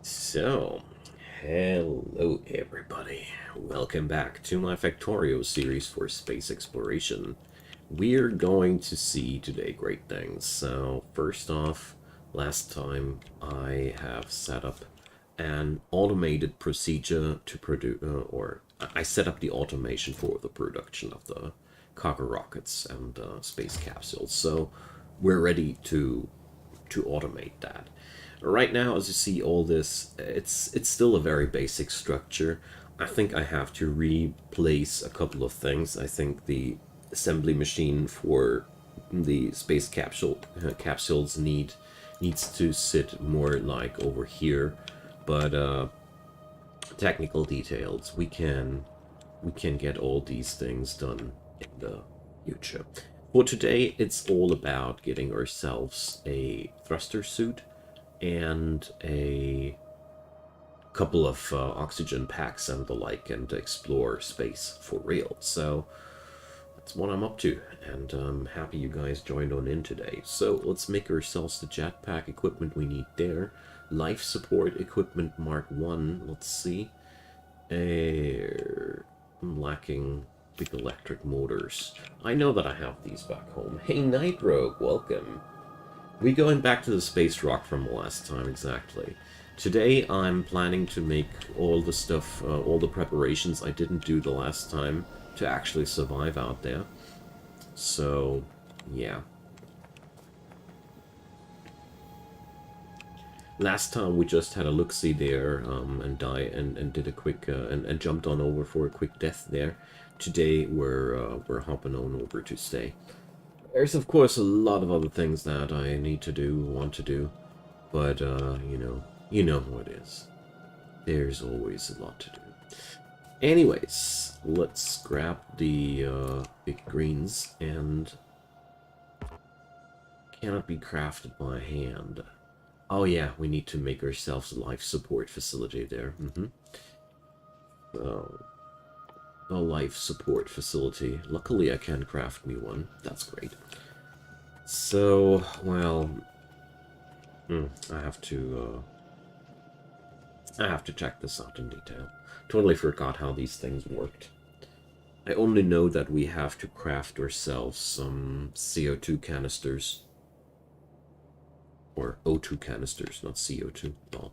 So, hello everybody. Welcome back to my Factorio series for space exploration. We're going to see today great things. So, first off, last time I have set up an automated procedure to produce, or I set up the automation for the production of the cargo rockets and space capsules. So, we're ready to automate that. Right now, as you see all this, it's still a very basic structure. I think I have to replace a couple of things. I think the assembly machine for the space capsules needs to sit more like over here, but technical details we can get all these things done in the future. For today, it's all about getting ourselves a thruster suit and a couple of oxygen packs and the like, and explore space for real. So that's what I'm up to, and I'm happy you guys joined on in today. So let's make ourselves the jetpack equipment we need there. Life support equipment Mark 1, let's see. I'm lacking big electric motors. I know that I have these back home. Hey Night Rogue, welcome. We going back to the space rock from the last time, exactly. Today I'm planning to make all the stuff, all the preparations I didn't do the last time to actually survive out there. So, yeah. Last time we just had a look-see there and did a quick and jumped on over for a quick death there. Today we're hopping on over to stay. There's of course a lot of other things that I need to do, want to do, but you know how it is. There's always a lot to do. Anyways, let's grab the big greens, and cannot be crafted by hand. Oh yeah, we need to make ourselves a life support facility there. So, a life support facility. Luckily I can craft me one. That's great. So, well, I have to check this out in detail. Totally forgot how these things worked. I only know that we have to craft ourselves some CO2 canisters. Or O2 canisters, not CO2. Well,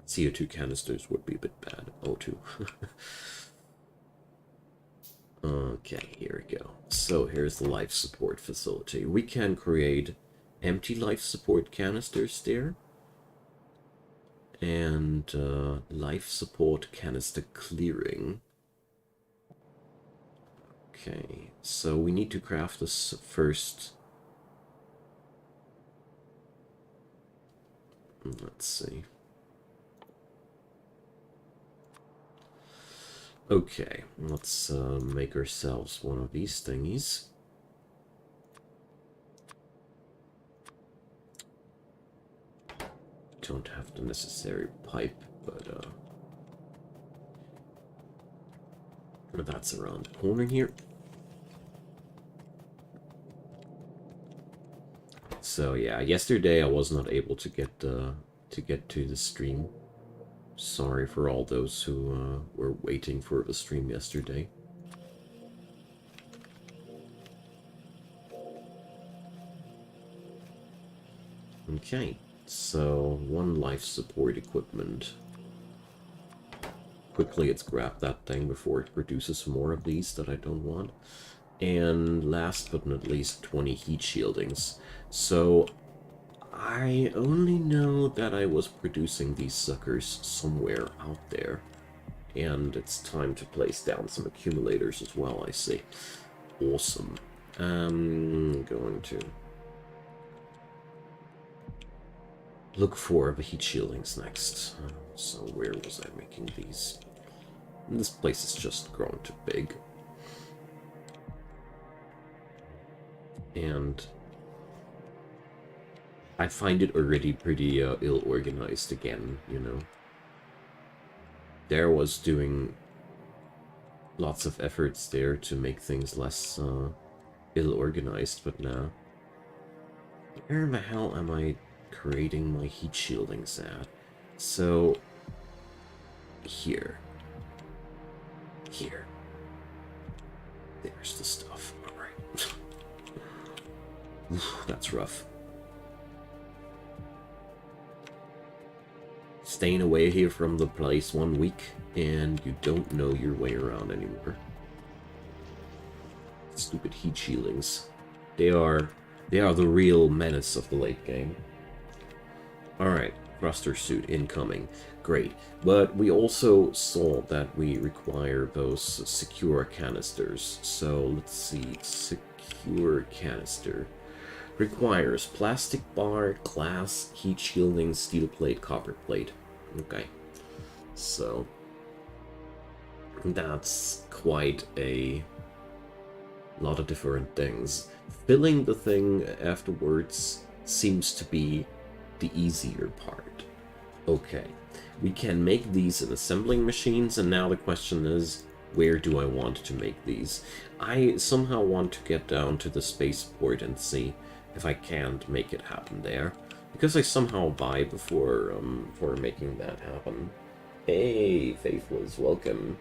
CO2 canisters would be a bit bad. O2. Okay, here we go. So here's the life support facility. We can create empty life support canisters there. And life support canister clearing. Okay, so we need to craft this first. Let's see. Okay, let's make ourselves one of these thingies. Don't have the necessary pipe, but that's around the corner here. So yeah, yesterday I was not able to get to the stream. Sorry for all those who were waiting for the stream yesterday. Okay, so one life support equipment. Quickly, let's grab that thing before it produces more of these that I don't want. And last but not least, 20 heat shieldings. So I only know that I was producing these suckers somewhere out there. And it's time to place down some accumulators as well, I see. Awesome. I'm going to look for the heat shieldings next. So where was I making these? This place is just grown too big. And I find it already pretty ill-organized again, you know. There was doing lots of efforts there to make things less ill-organized, but now, where in the hell am I creating my heat shieldings at? So here. Here. There's the stuff. Alright. That's rough. Staying away here from the place 1 week, and you don't know your way around anymore. Stupid heat shieldings. They are the real menace of the late game. Alright, thruster suit incoming. Great. But we also saw that we require those secure canisters. So let's see. Secure canister. Requires plastic bar, glass, heat shielding, steel plate, copper plate. Okay. So that's quite a lot of different things. Filling the thing afterwards seems to be the easier part. Okay. We can make these in assembling machines, and now the question is, where do I want to make these? I somehow want to get down to the spaceport and see if I can't make it happen there, because I somehow buy before for making that happen. Hey, Faithless, welcome.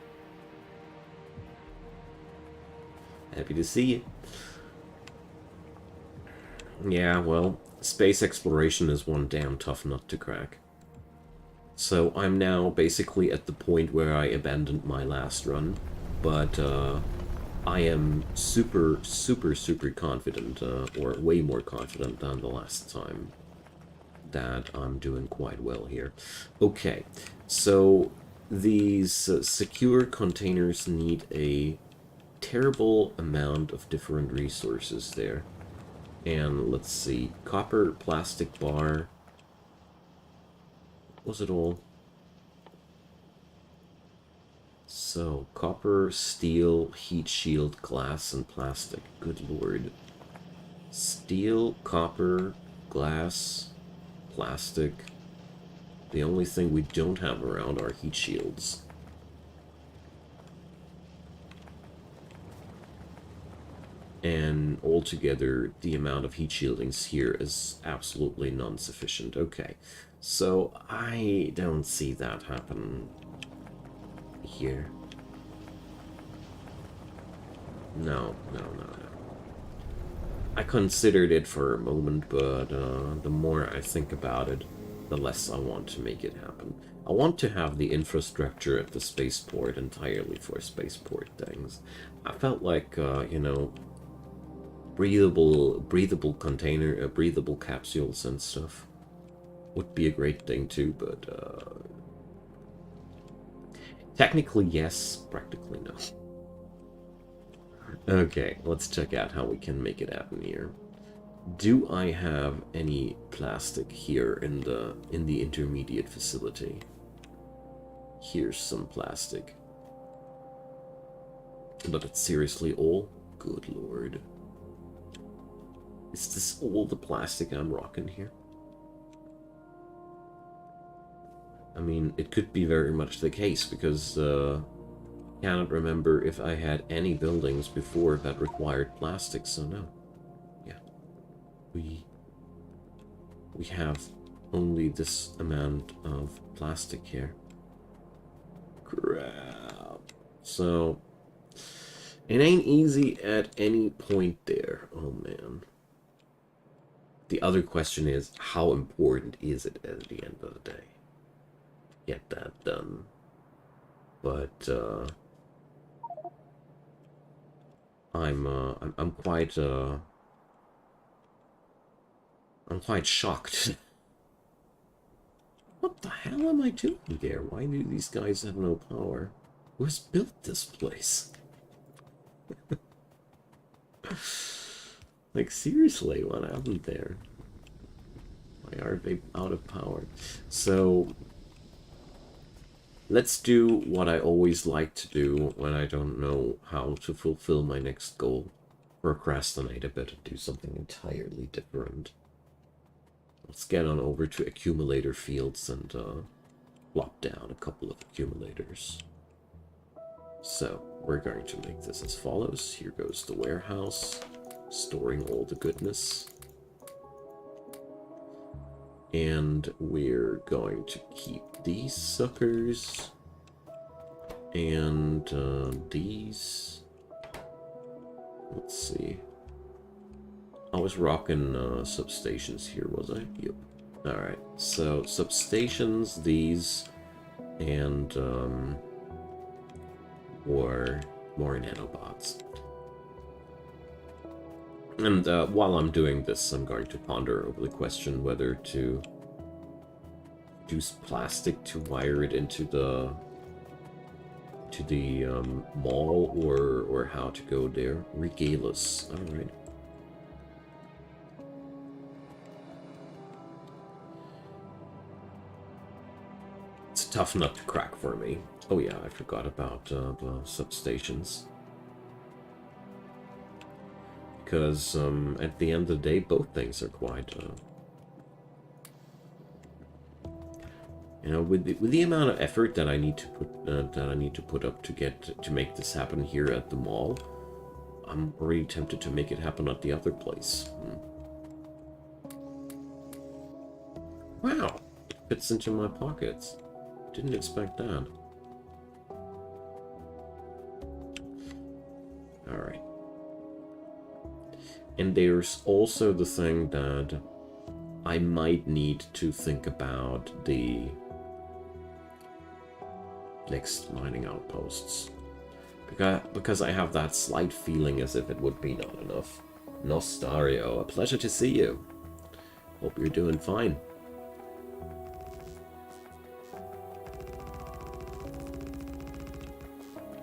Happy to see you. Yeah, well, space exploration is one damn tough nut to crack. So I'm now basically at the point where I abandoned my last run, but I am super confident, or way more confident than the last time, that I'm doing quite well here. Okay, so these secure containers need a terrible amount of different resources there. And let's see, copper, plastic bar, was it all? So, copper, steel, heat shield, glass, and plastic. Good lord. Steel, copper, glass, plastic. The only thing we don't have around are heat shields. And altogether, the amount of heat shieldings here is absolutely non-sufficient. Okay, so I don't see that happen here. No. I considered it for a moment, but the more I think about it, the less I want to make it happen. I want to have the infrastructure at the spaceport entirely for spaceport things. I felt like, you know, breathable container, breathable capsules and stuff would be a great thing too, but technically yes, practically no. Okay, let's check out how we can make it happen here. Do I have any plastic here in the intermediate facility? Here's some plastic. But it's seriously all? Good lord. Is this all the plastic I'm rocking here? I mean, it could be very much the case, because I cannot remember if I had any buildings before that required plastic, so no. Yeah. We have only this amount of plastic here. Crap. So, it ain't easy at any point there. Oh, man. The other question is, how important is it at the end of the day? Get that done. But I'm quite shocked. What the hell am I doing there? Why do these guys have no power? Who has built this place? Like, seriously, what happened there? Why are they out of power? So, let's do what I always like to do when I don't know how to fulfill my next goal. Procrastinate a bit and do something entirely different. Let's get on over to accumulator fields and plop down a couple of accumulators. So, we're going to make this as follows. Here goes the warehouse, storing all the goodness. And we're going to keep these suckers And these... Let's see. I was rocking substations here, was I? Yep. Alright, so substations, these, and more nanobots. And while I'm doing this, I'm going to ponder over the question whether to use plastic to wire it into the mall, or how to go there. Regardless. Alright. It's a tough nut to crack for me. Oh yeah, I forgot about the substations. Because at the end of the day, both things are quite... you know, with the amount of effort that I need to put up to make this happen here at the mall, I'm already tempted to make it happen at the other place. Wow, it fits into my pockets. Didn't expect that. All right. And there's also the thing that I might need to think about the next mining outposts, because I have that slight feeling as if it would be not enough. Nostario, a pleasure to see you. Hope you're doing fine.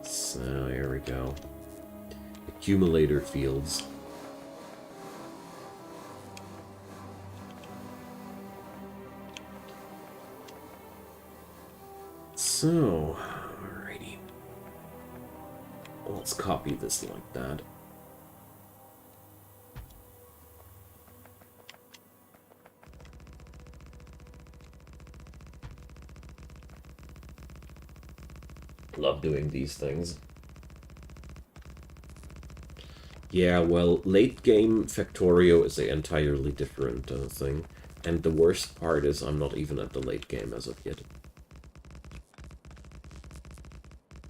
So here we go. Accumulator fields. So, alrighty. Let's copy this like that. Love doing these things. Yeah, well, late game Factorio is an entirely different thing. And the worst part is I'm not even at the late game as of yet.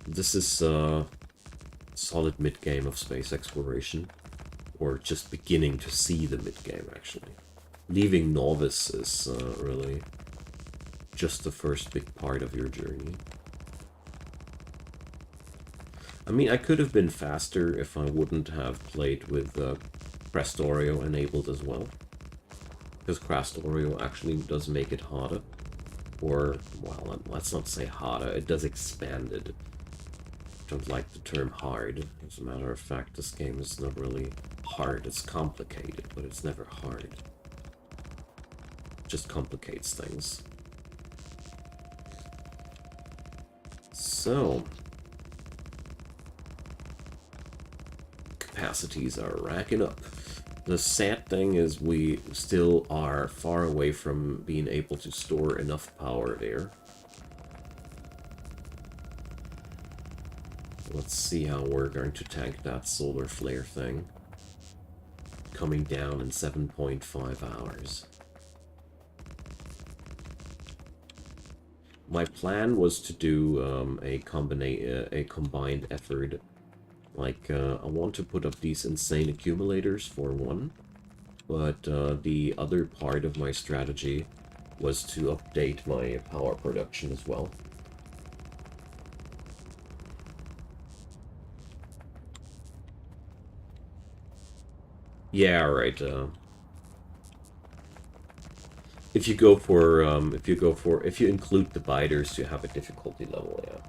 This is solid mid-game of space exploration, or just beginning to see the mid-game, actually. Leaving Novice is really just the first big part of your journey. I mean, I could have been faster if I wouldn't have played with Krastorio enabled as well. Because Krastorio actually does make it harder. Or, well, let's not say harder, it does expand it. Don't like the term hard. As a matter of fact, this game is not really hard. It's complicated, but it's never hard. It just complicates things. So, capacities are racking up. The sad thing is we still are far away from being able to store enough power there. Let's see how we're going to tank that solar flare thing. Coming down in 7.5 hours. My plan was to do a combined effort. Like, I want to put up these insane accumulators for one. But the other part of my strategy was to update my power production as well. Yeah, right. If you include the biters, you have a difficulty level, yeah.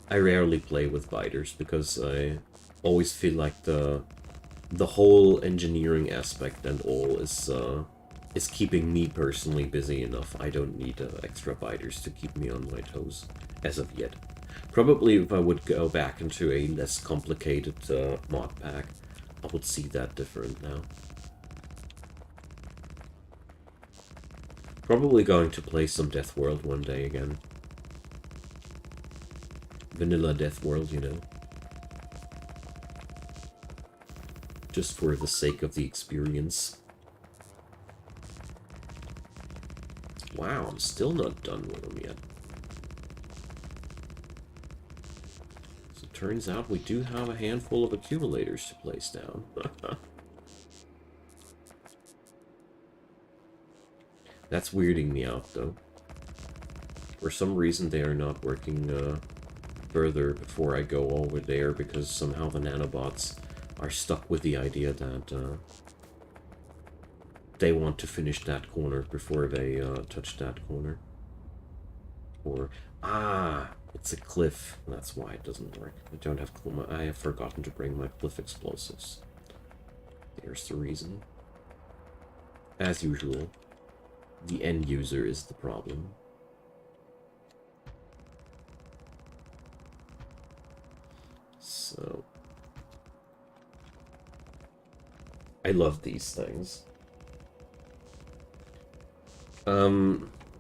I rarely play with biters because I always feel like the whole engineering aspect and all is keeping me personally busy enough. I don't need extra biters to keep me on my toes as of yet. Probably if I would go back into a less complicated mod pack, I would see that different now. Probably going to play some Death World one day again. Vanilla Death World, you know. Just for the sake of the experience. Wow, I'm still not done with them yet. turns out we do have a handful of accumulators to place down. That's weirding me out, though. For some reason, they are not working further before I go over there, because somehow the nanobots are stuck with the idea that they want to finish that corner before they touch that corner. Or, it's a cliff. That's why it doesn't work. I have forgotten to bring my cliff explosives. There's the reason. As usual, the end user is the problem. So, I love these things.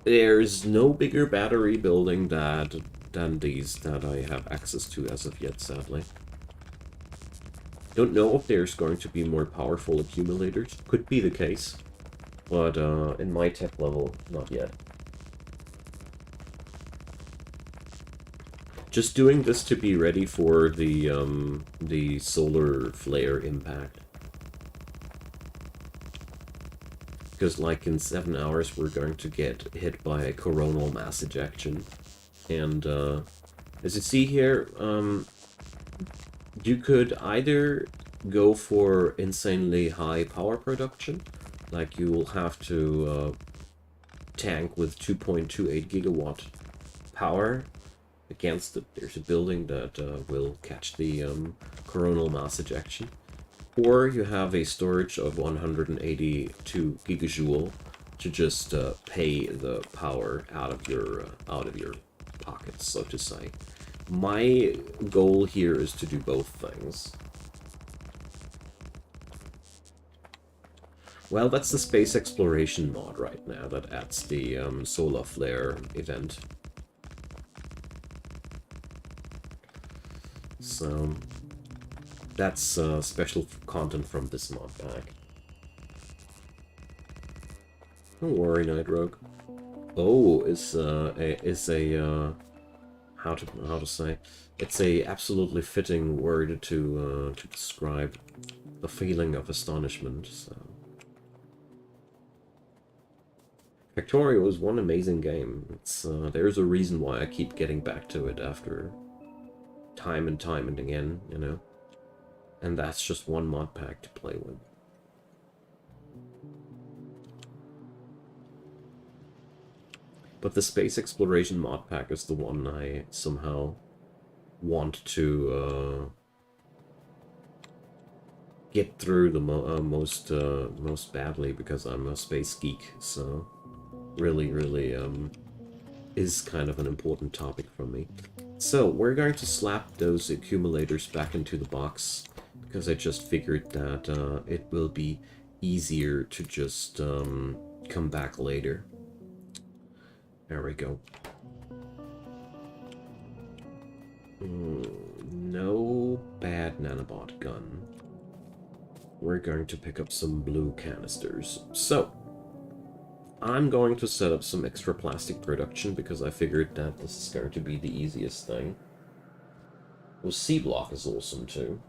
There's no bigger battery building than these that I have access to as of yet, sadly. Don't know if there's going to be more powerful accumulators. Could be the case, but in my tech level, not yet. Just doing this to be ready for the solar flare impact. Because, like, in 7 hours, we're going to get hit by a coronal mass ejection. And, as you see here, you could either go for insanely high power production, like you will have to tank with 2.28 gigawatt power against it. There's a building that will catch the coronal mass ejection. Or you have a storage of 182 gigajoule to just pay the power out of your pockets, so to say. My goal here is to do both things. Well, that's the space exploration mod right now that adds the solar flare event. So that's special content from this mod pack. Don't worry, Night Rogue. Oh, how to say? It's a absolutely fitting word to describe the feeling of astonishment. So. Factorio is one amazing game. It's there's a reason why I keep getting back to it after time and again, you know. And that's just one mod pack to play with. But the space exploration mod pack is the one I somehow want to get through the most badly, because I'm a space geek. So really is kind of an important topic for me. So we're going to slap those accumulators back into the box, because I just figured that it will be easier to just come back later. There we go. No bad nanobot gun. We're going to pick up some blue canisters. So, I'm going to set up some extra plastic production, because I figured that this is going to be the easiest thing. Well, C-block is awesome too.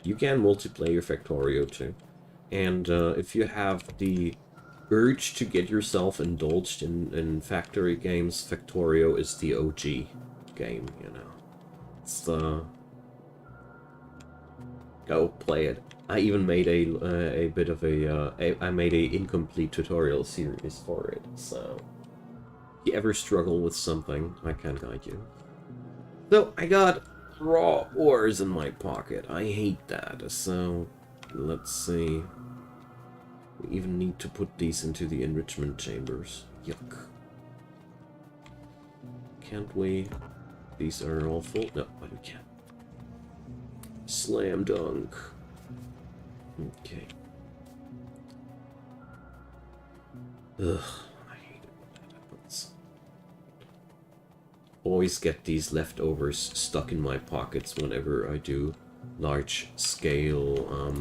You can multiplayer Factorio too. And if you have the urge to get yourself indulged in factory games, Factorio is the OG game, you know. It's the... Go play it. I even made a bit of I made a incomplete tutorial series for it, so... If you ever struggle with something, I can guide you. So, I got raw ores in my pocket. I hate that, so... Let's see... We even need to put these into the enrichment chambers. Yuck. Can't we? These are all full? No, we can't. Slam dunk. Okay. Ugh, I hate it when that happens. Always get these leftovers stuck in my pockets whenever I do large scale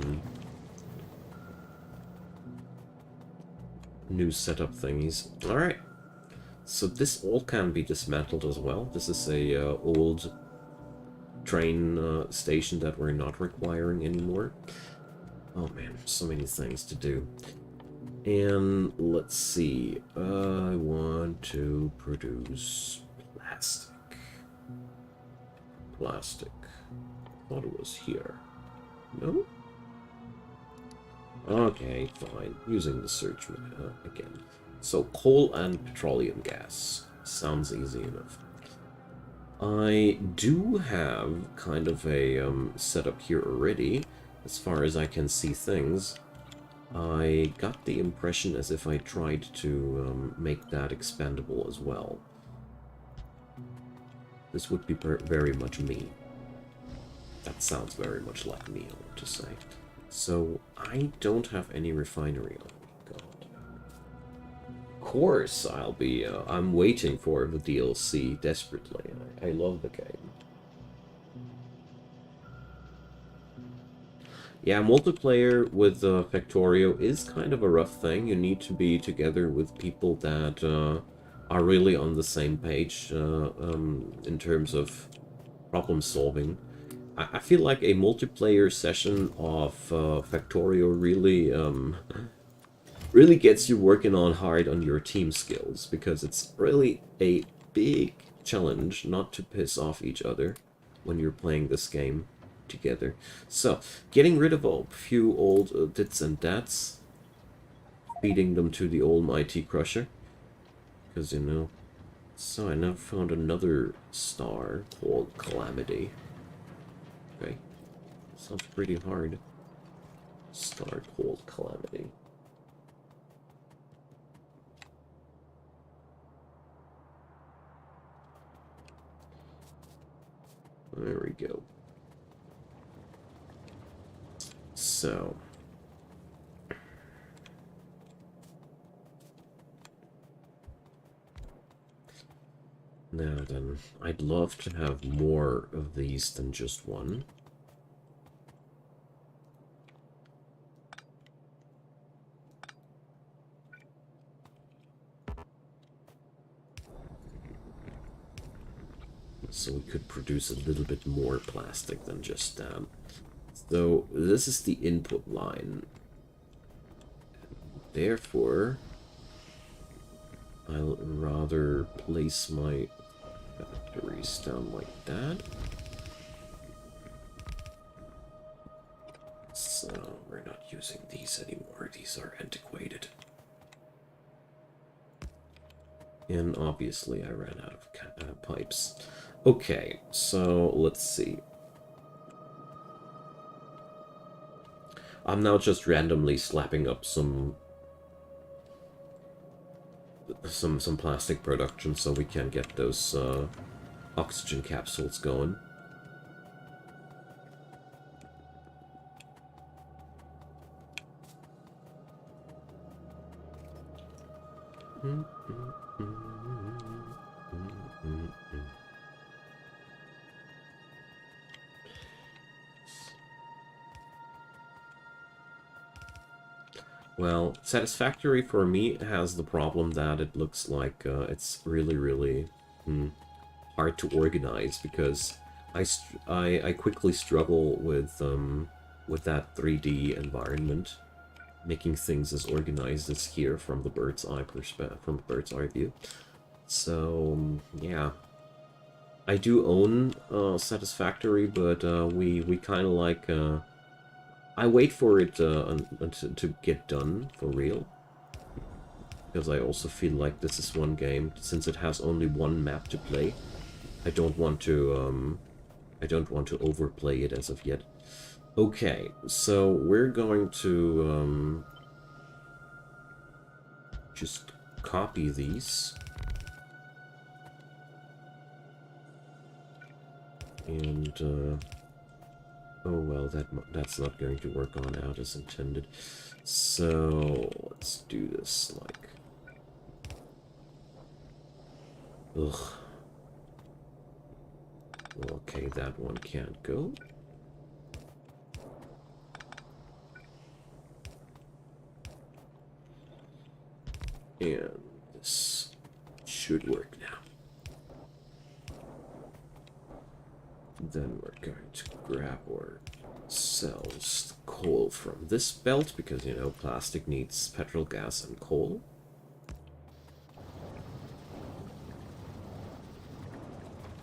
new setup thingies. Alright. So this all can be dismantled as well. This is a old train station that we're not requiring anymore. Oh man, so many things to do. And let's see, I want to produce plastic. Plastic. Thought it was here. No? Okay, fine. Using the search again. So coal and petroleum gas. Sounds easy enough. I do have kind of a setup here already, as far as I can see things. I got the impression as if I tried to make that expandable as well. This would be very much me. That sounds very much like me, I want to say. So, I don't have any refinery on me. God. Of course, I'm waiting for the DLC desperately. I love the game. Yeah, multiplayer with Factorio is kind of a rough thing. You need to be together with people that are really on the same page in terms of problem solving. I feel like a multiplayer session of Factorio really gets you working on hard on your team skills, because it's really a big challenge not to piss off each other when you're playing this game together. So, getting rid of a few old dits and dats, feeding them to the almighty crusher, because, you know. So I now found another star called Calamity. Okay, sounds pretty hard. Star called Calamity. There we go. So, now then, I'd love to have more of these than just one. So we could produce a little bit more plastic than just that. So this is the input line. Therefore, I'll rather place my batteries down like that. So we're not using these anymore. These are antiquated. And obviously I ran out of pipes. Okay, so let's see. I'm now just randomly slapping up some plastic production so we can get those oxygen capsules going. Well, Satisfactory for me has the problem that it looks like it's really hard to organize, because I quickly struggle with that 3D environment, making things as organized as here from the bird's eye view. So yeah, I do own Satisfactory, but we kind of like. I wait for it to get done for real, because I also feel like this is one game, since it has only one map to play. I don't want to overplay it as of yet. Okay, so we're going to just copy these and oh well, that's not going to work on out as intended. So let's do this like, ugh. Okay, that one can't go. And this should work now. Then we're going to grab ourselves the coal from this belt, because, you know, plastic needs petrol, gas, and coal.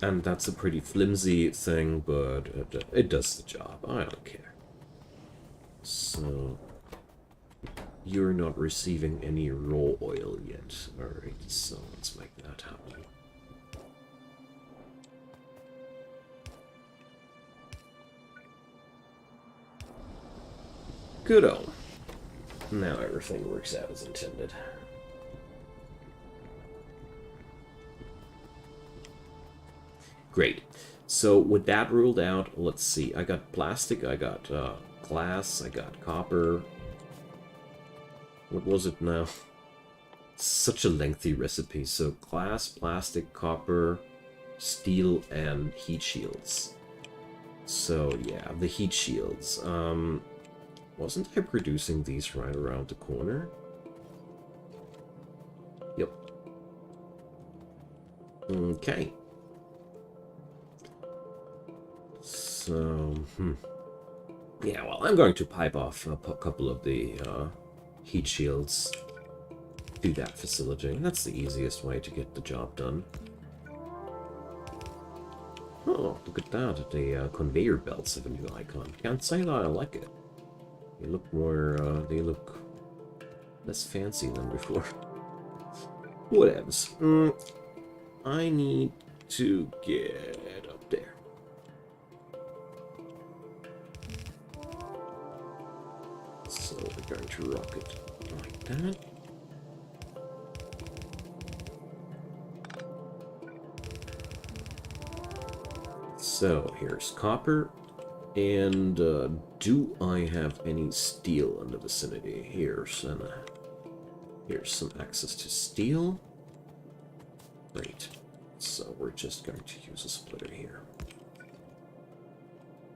And that's a pretty flimsy thing, but it does the job. I don't care. So, you're not receiving any raw oil yet. Alright, so let's make that happen. Good-o. Now everything works out as intended. Great. So with that ruled out, let's see. I got plastic, I got glass, I got copper. What was it now? Such a lengthy recipe. So glass, plastic, copper, steel, and heat shields. So yeah, the heat shields. Wasn't I producing these right around the corner? Yep. Okay. So, yeah, well, I'm going to pipe off a couple of the heat shields to that facility. That's the easiest way to get the job done. Oh, look at that. The conveyor belts have a new icon. Can't say that I like it. They look more, they look less fancy than before. Whatevs. I need to get up there. So we're going to rock it like that. So here's copper. And do I have any steel in the vicinity? Here's some access to steel. Great. So we're just going to use a splitter here.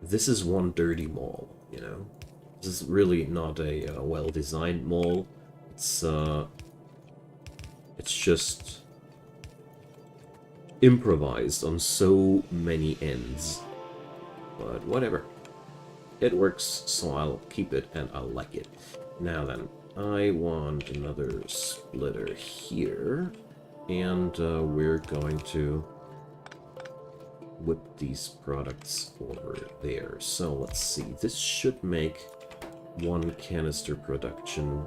This is one dirty mall, you know? This is really not a well-designed mall. It's just improvised on so many ends. But whatever. It works, so I'll keep it and I'll like it. Now then, I want another splitter here. And we're going to whip these products over there. So let's see. This should make one canister production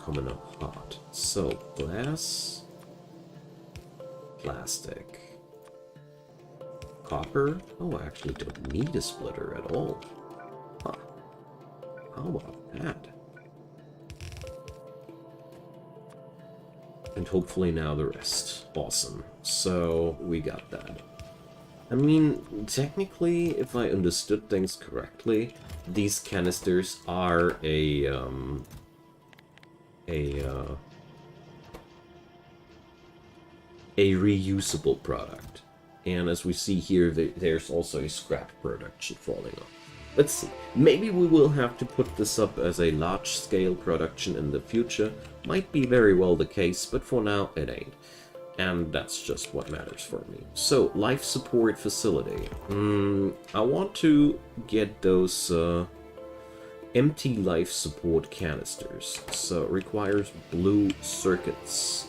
coming up hot. So glass, plastic, copper. Oh, I actually don't need a splitter at all. Huh. How about that? And hopefully now the rest. Awesome. So we got that. I mean, technically, if I understood things correctly, these canisters are a reusable product. And as we see here, there's also a scrap production falling off. Let's see. Maybe we will have to put this up as a large-scale production in the future. Might be very well the case, but for now, it ain't. And that's just what matters for me. So, life support facility. I want to get those empty life support canisters. So, it requires blue circuits.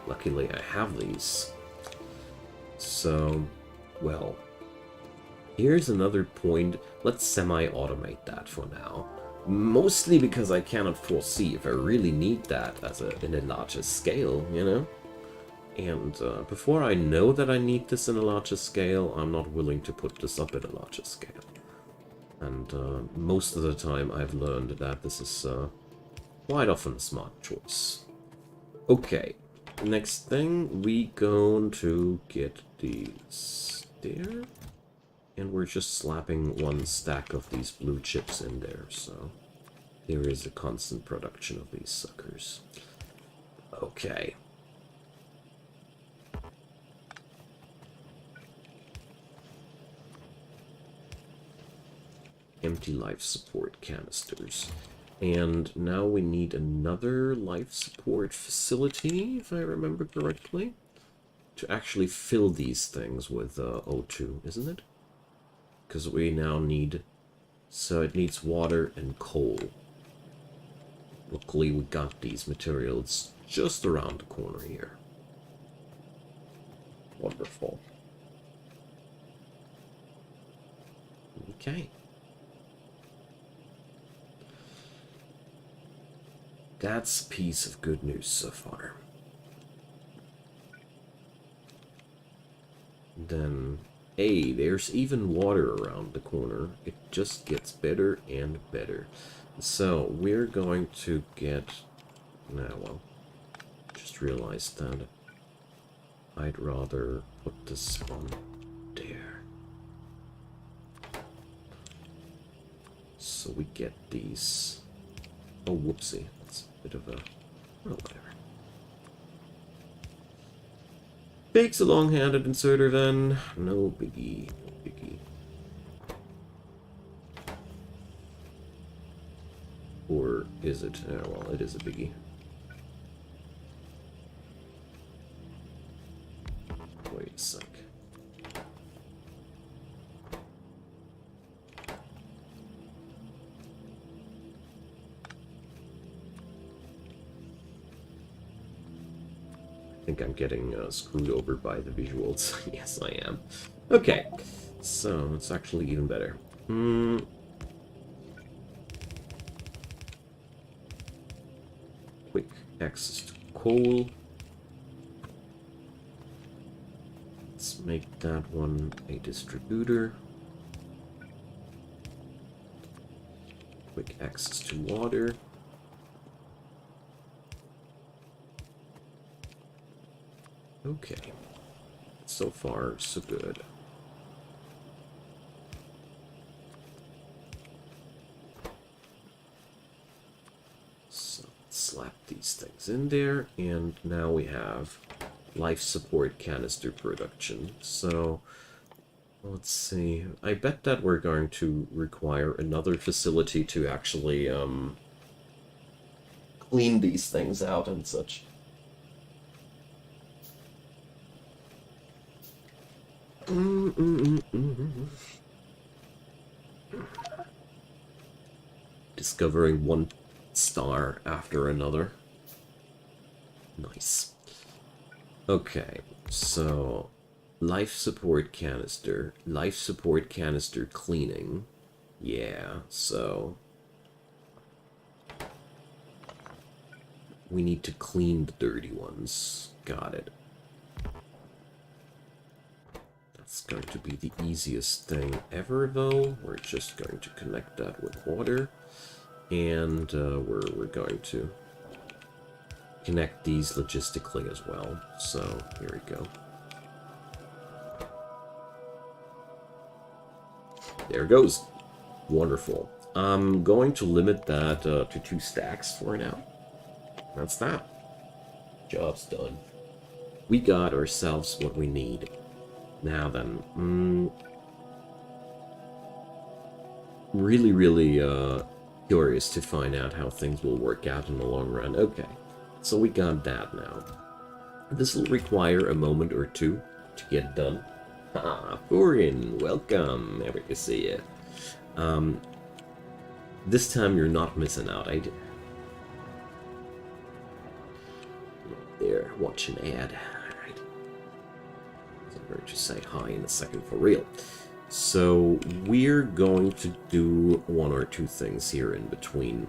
Luckily, I have these. So, well, here's another point. Let's semi-automate that for now. Mostly because I cannot foresee if I really need that as in a larger scale, you know? And before I know that I need this in a larger scale, I'm not willing to put this up at a larger scale. And most of the time I've learned that this is quite often a smart choice. Okay, next thing, we going to get these there. And we're just slapping one stack of these blue chips in there, so there is a constant production of these suckers. Okay. Empty life support canisters. And now we need another life support facility, if I remember correctly. to actually fill these things with O2, isn't it? Because we now need... So it needs water and coal. Luckily we got these materials just around the corner here. Wonderful. Okay. That's a piece of good news so far. Then, hey, there's even water around the corner. It just gets better and better. So, we're going to get... Nah, well, just realized that I'd rather put this on there. So we get these... Oh, whoopsie. That's a bit of a... Oh, whatever. Takes a long-handed inserter then. No biggie. No biggie. Or is it? Well, it is a biggie. Wait a sec. I think I'm getting screwed over by the visuals. Yes, I am. Okay, so it's actually even better. Quick access to coal. Let's make that one a distributor. Quick access to water. Okay, so far so good. So let's slap these things in there, and now we have life support canister production. So let's see, I bet that we're going to require another facility to actually clean these things out and such. Discovering one star after another. Nice. Okay, so life support canister cleaning. Yeah, so we need to clean the dirty ones. Got it. It's going to be the easiest thing ever, though. We're just going to connect that with water, and we're going to connect these logistically as well. So here we go. There it goes. Wonderful. I'm going to limit that to 2 stacks for now. That's that. Job's done. We got ourselves what we need. Now then, really curious to find out how things will work out in the long run. Okay, so we got that now. This will require a moment or two to get done. Ah, Furin, welcome. Happy to see you. This time you're not missing out. There, watch an ad. I'm going to say hi in a second for real. So we're going to do 1 or 2 things here in between.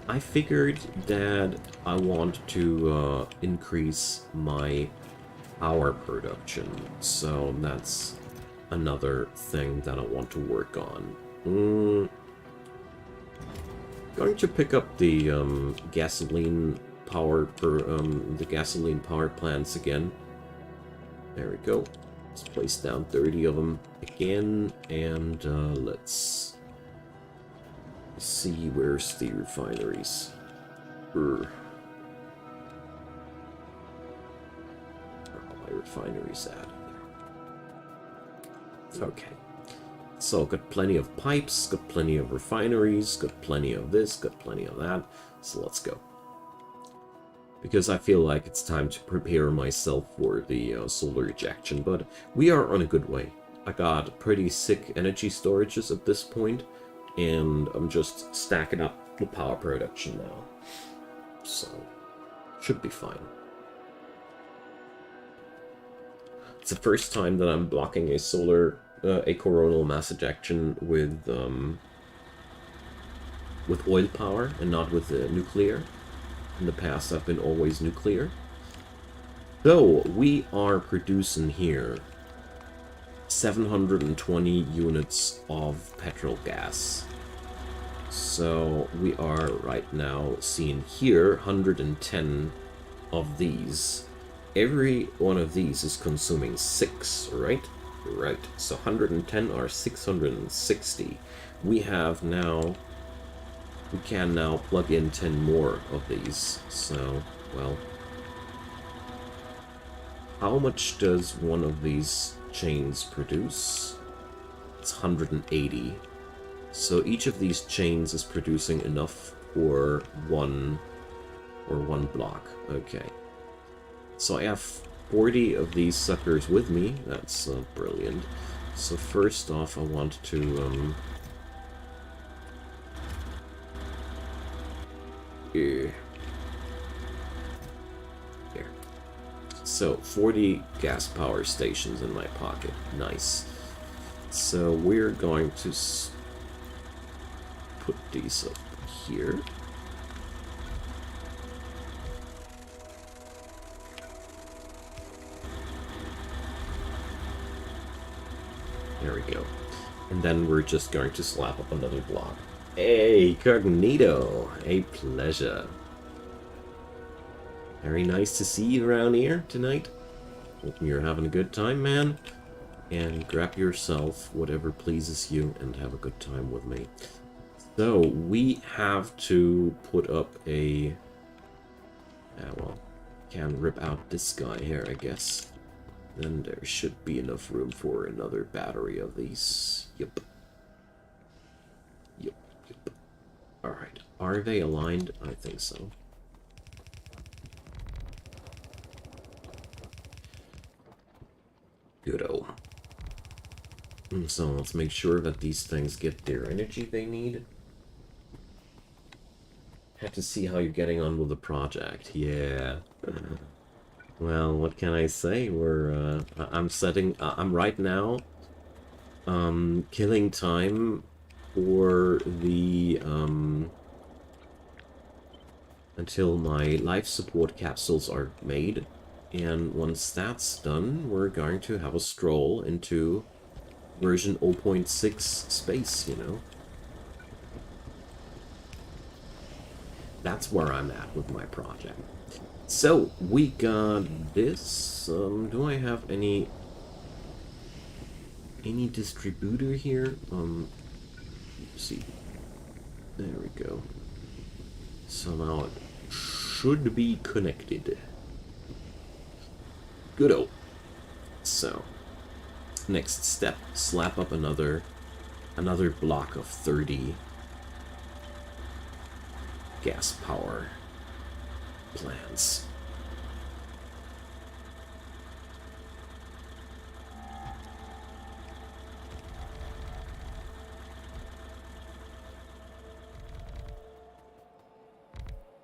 I figured that I want to increase my power production, so that's another thing that I want to work on. Going to pick up the gasoline power plants again. There we go. Let's place down 30 of them again, and let's see, where's the refineries? Where are my refineries at? Okay. So, got plenty of pipes, got plenty of refineries, got plenty of this, got plenty of that. So let's go. because I feel like it's time to prepare myself for the solar ejection, but we are on a good way. I got pretty sick energy storages at this point, and I'm just stacking up the power production now. So, should be fine. It's the first time that I'm blocking a coronal mass ejection with oil power and not with nuclear. In the past, I've been always nuclear. So, we are producing here 720 units of petrol gas. So, we are right now seeing here 110 of these. Every one of these is consuming 6, right? Right. So 110 are 660. We have now... We can now plug in 10 more of these. So, well... How much does one of these chains produce? It's 180. So each of these chains is producing enough for one block. Okay. So I have 40 of these suckers with me. That's brilliant. So first off, I want to here. So 40 gas power stations in my pocket. Nice. So we're going to put these up here. There we go. And then we're just going to slap up another block. Hey, Cognito! A pleasure. Very nice to see you around here tonight. Hope you're having a good time, man. And grab yourself whatever pleases you and have a good time with me. So, we have to put up a... well, can rip out this guy here, I guess. Then there should be enough room for another battery of these. Yep. Yep, yep. Alright. Are they aligned? I think so. Good-o. So let's make sure that these things get their energy they need. Have to see how you're getting on with the project. Yeah. Well, what can I say? I'm right now killing time for the until my life support capsules are made, and once that's done, we're going to have a stroll into version 0.6 space, you know. That's where I'm at with my project. So, we got this. Do I have any distributor here? Let's see. There we go. So now it should be connected. Good-o. So, next step, slap up another block of 30 gas power plants.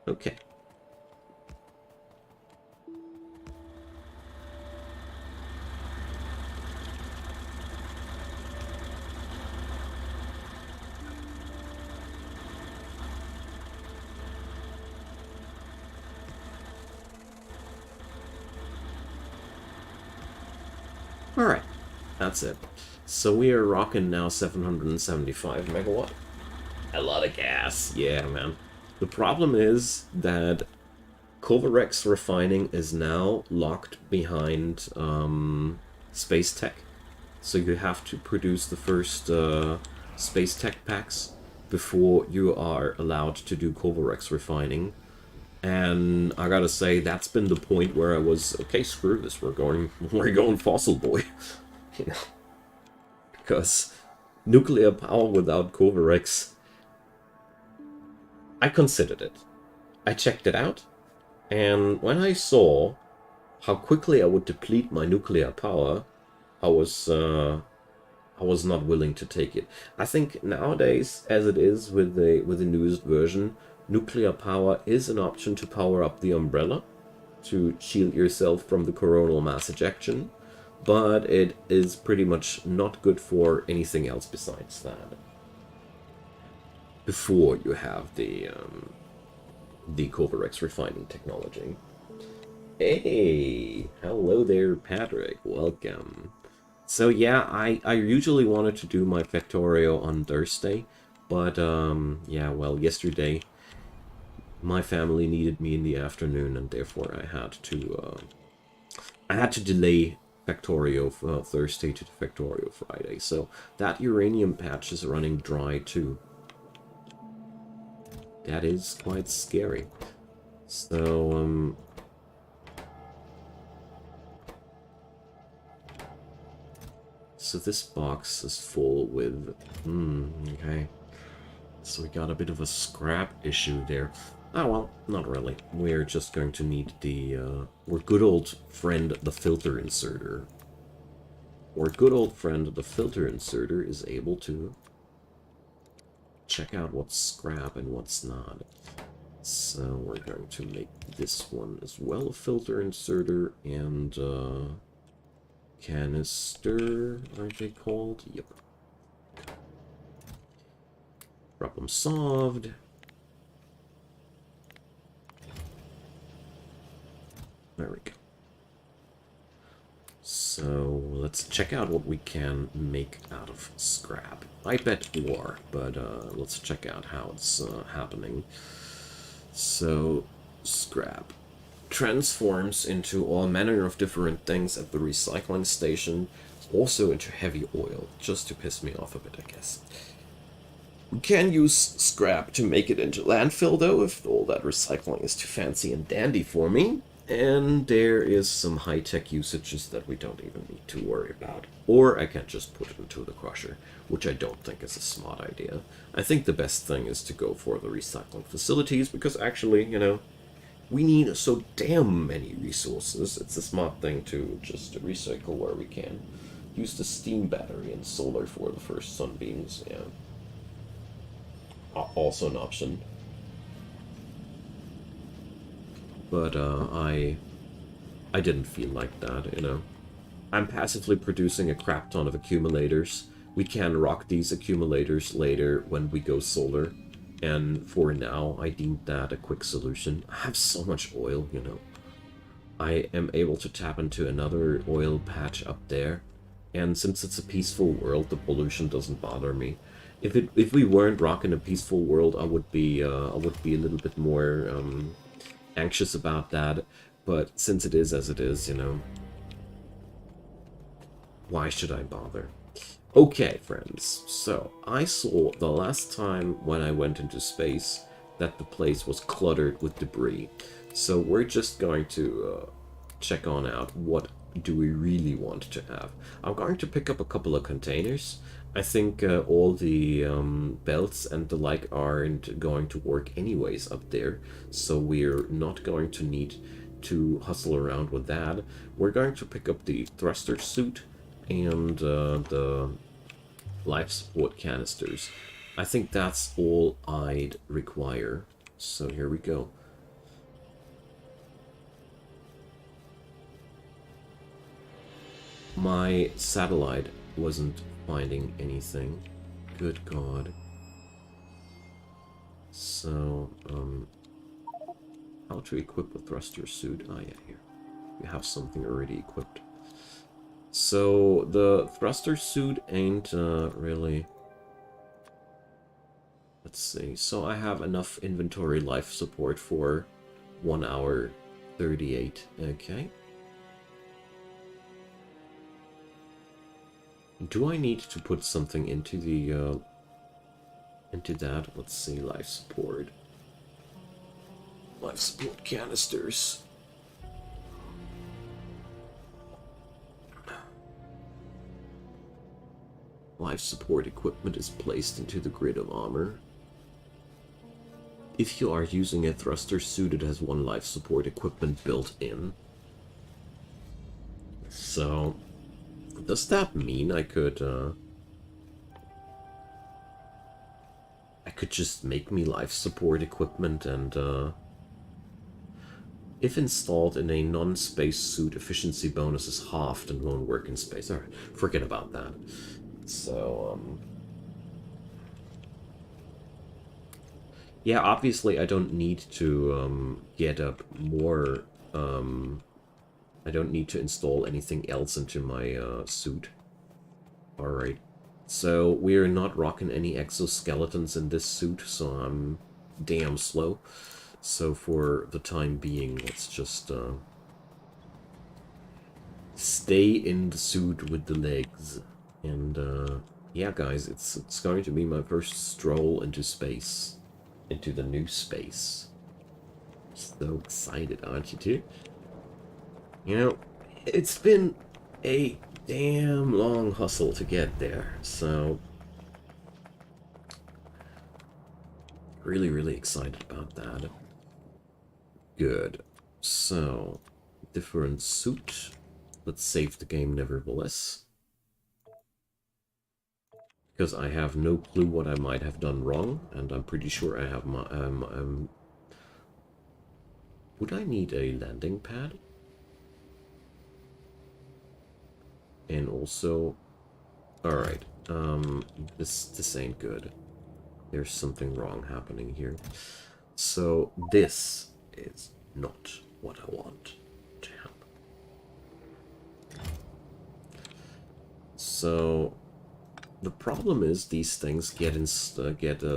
Okay. Alright, that's it. So we are rocking now 775 megawatt. A lot of gas. Yeah, man. The problem is that Kovarex refining is now locked behind Space Tech. So you have to produce the first Space Tech packs before you are allowed to do Kovarex refining. And I gotta say, that's been the point where I was, okay, screw this, we're going fossil boy. You know? Because nuclear power without Kovarex, I considered it. I checked it out. And when I saw how quickly I would deplete my nuclear power, I was uh, I was not willing to take it. I think nowadays, as it is with the newest version, nuclear power is an option to power up the umbrella to shield yourself from the coronal mass ejection, but it is pretty much not good for anything else besides that. Before you have the Covarex refining technology. Hey, hello there, Patrick. Welcome. So yeah, I usually wanted to do my Factorio on Thursday, but yeah, well, yesterday my family needed me in the afternoon, and therefore I had to delay Factorio Thursday to Factorio Friday. So that uranium patch is running dry too. That is quite scary. So so this box is full with okay. So we got a bit of a scrap issue there. Oh well, not really. We're just going to need the our good old friend, the filter inserter. Our good old friend, the filter inserter, is able to check out what's scrap and what's not. So we're going to make this one as well a filter inserter and canister, aren't they called? Yep. Problem solved. There we go. So let's check out what we can make out of scrap. I bet war, but let's check out how it's happening. So scrap transforms into all manner of different things at the recycling station, also into heavy oil, just to piss me off a bit, I guess. We can use scrap to make it into landfill, though, if all that recycling is too fancy and dandy for me. And there is some high-tech usages that we don't even need to worry about. Or I can just put it into the crusher, which I don't think is a smart idea. I think the best thing is to go for the recycling facilities, because actually, you know, we need so damn many resources. It's a smart thing to just recycle where we can. Use the steam battery and solar for the first sunbeams, yeah. Also an option. But I didn't feel like that, you know. I'm passively producing a crap ton of accumulators. We can rock these accumulators later when we go solar. And for now, I deemed that a quick solution. I have so much oil, you know. I am able to tap into another oil patch up there. And since it's a peaceful world, the pollution doesn't bother me. If we weren't rocking a peaceful world, I would be a little bit more anxious about that, but since it is as it is, you know, why should I bother? Okay, friends, so I saw the last time when I went into space that the place was cluttered with debris. So we're just going to check on out what do we really want to have. I'm going to pick up a couple of containers. I think all the belts and the like aren't going to work anyways up there, so we're not going to need to hustle around with that. We're going to pick up the thruster suit and the life support canisters. I think that's all I'd require. So here we go. My satellite wasn't finding anything. Good God. So, how to equip a thruster suit? Ah, yeah, here. We have something already equipped. So, the thruster suit ain't really... Let's see. So, I have enough inventory life support for 1 hour 38. Okay. Do I need to put something into the into that? Let's see, life support. Life support canisters. Life support equipment is placed into the grid of armor. if you are using a thruster suit, it has one life support equipment built in. So, does that mean I could just make me life support equipment and, if installed in a non-space suit, efficiency bonus is halved and won't work in space. Alright, forget about that. So, yeah, obviously I don't need to get up more, I don't need to install anything else into my suit. Alright, so we're not rocking any exoskeletons in this suit, so I'm damn slow. So for the time being, let's just stay in the suit with the legs. And yeah, guys, it's going to be my first stroll into space. Into the new space. So excited, aren't you too? You know, it's been a damn long hustle to get there, so really, really excited about that. Good. So, different suit. Let's save the game nevertheless. Because I have no clue what I might have done wrong, and I'm pretty sure I have my... would I need a landing pad? And also... Alright, this ain't good. There's something wrong happening here. So, this is not what I want to happen. So, the problem is these things get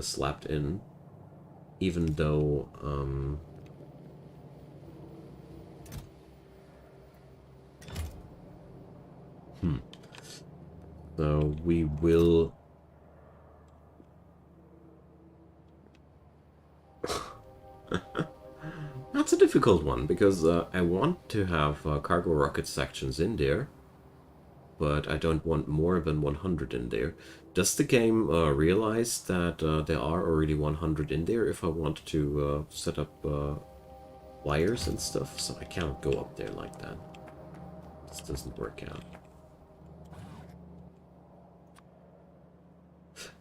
slapped in, even though so we will. That's a difficult one because I want to have cargo rocket sections in there, but I don't want more than 100 in there. Does the game realize that there are already 100 in there if I want to set up wires and stuff? So I can't go up there like that. This doesn't work out.